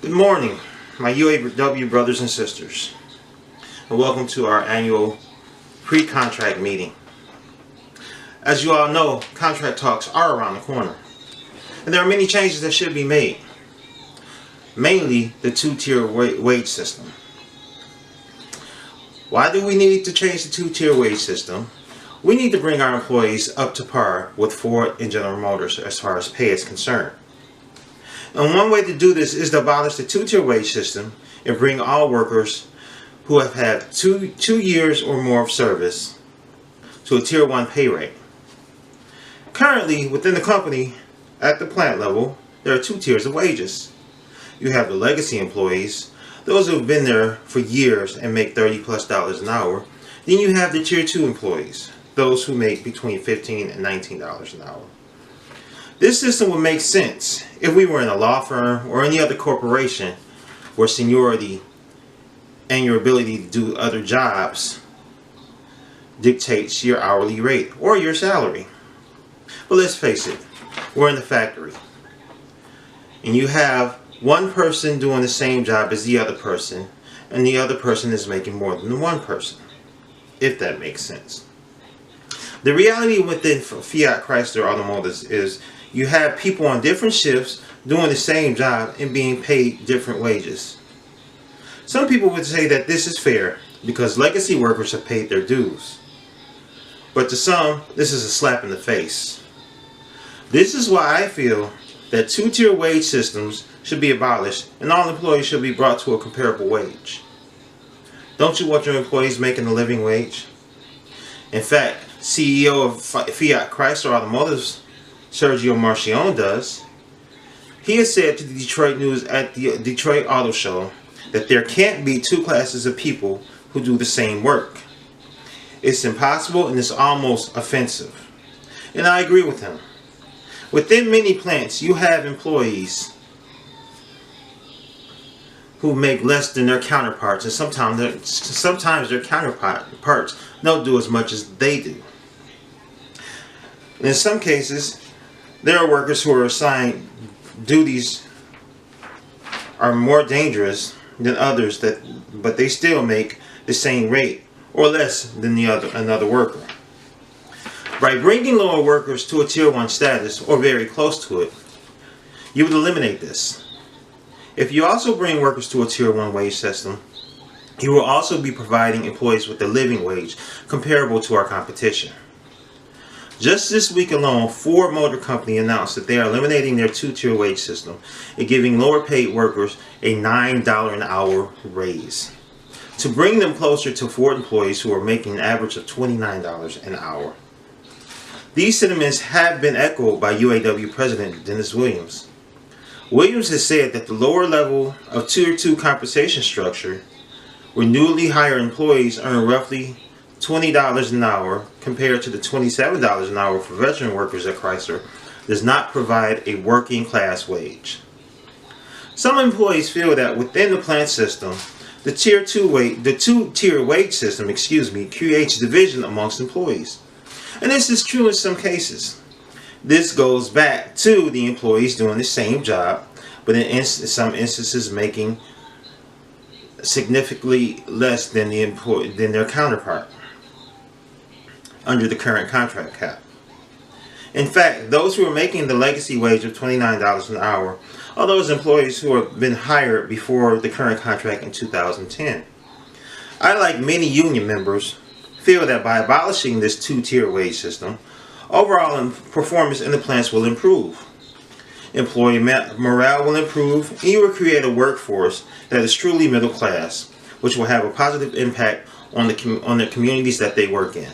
Good morning, my UAW brothers and sisters, and welcome to our annual pre-contract meeting. As you all know, contract talks are around the corner, and there are many changes that should be made, mainly the two-tier wage system. Why do we need to change the two-tier wage system? We need to bring our employees up to par with Ford and General Motors as far as pay is concerned. And one way to do this is to abolish the two-tier wage system and bring all workers who have had two years or more of service to a tier 1 pay rate. Currently, within the company, at the plant level, there are two tiers of wages. You have the legacy employees, those who have been there for years and make $30+ an hour. Then you have the tier 2 employees, those who make between $15 and $19 an hour. This system would make sense if we were in a law firm or any other corporation where seniority and your ability to do other jobs dictates your hourly rate or your salary. But let's face it, we're in the factory and you have one person doing the same job as the other person, and the other person is making more than the one person, if that makes sense. The reality within Fiat Chrysler Automotives is you have people on different shifts doing the same job and being paid different wages. Some people would say that this is fair because legacy workers have paid their dues. But to some, this is a slap in the face. This is why I feel that two-tier wage systems should be abolished and all employees should be brought to a comparable wage. Don't you want your employees making a living wage? In fact, CEO of Fiat Chrysler Automotives, Sergio Marchionne, does. He has said to the Detroit News at the Detroit Auto Show that there can't be two classes of people who do the same work. It's impossible and it's almost offensive. And I agree with him. Within many plants, you have employees who make less than their counterparts, and sometimes their counterparts don't do as much as they do. And in some cases, there are workers who are assigned duties are more dangerous than others, but they still make the same rate or less than another worker. By bringing lower workers to a tier 1 status or very close to it, you would eliminate this. If you also bring workers to a tier 1 wage system, you will also be providing employees with a living wage comparable to our competition. Just this week alone, Ford Motor Company announced that they are eliminating their two-tier wage system and giving lower paid workers a $9 an hour raise to bring them closer to Ford employees who are making an average of $29 an hour. These sentiments have been echoed by UAW President Dennis Williams. Williams has said that the lower level of tier 2 compensation structure, where newly hired employees earn roughly $20 an hour compared to the $27 an hour for veteran workers at Chrysler, does not provide a working class wage. Some employees feel that within the plant system, the two-tier wage system, creates division amongst employees. And this is true in some cases. This goes back to the employees doing the same job, but in some instances making significantly less than their counterpart under the current contract cap. In fact, those who are making the legacy wage of $29 an hour are those employees who have been hired before the current contract in 2010. I, like many union members, feel that by abolishing this two-tier wage system, overall performance in the plants will improve. Employee morale will improve, and you will create a workforce that is truly middle class, which will have a positive impact on the communities that they work in.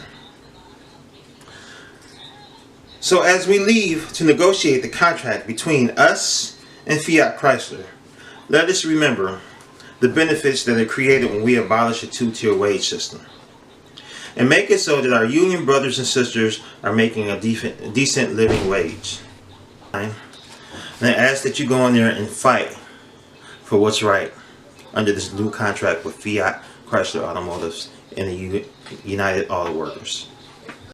So as we leave to negotiate the contract between us and Fiat Chrysler, let us remember the benefits that are created when we abolish a two-tier wage system, and make it so that our union brothers and sisters are making a decent living wage. And I ask that you go in there and fight for what's right under this new contract with Fiat Chrysler Automotives and the United Auto Workers.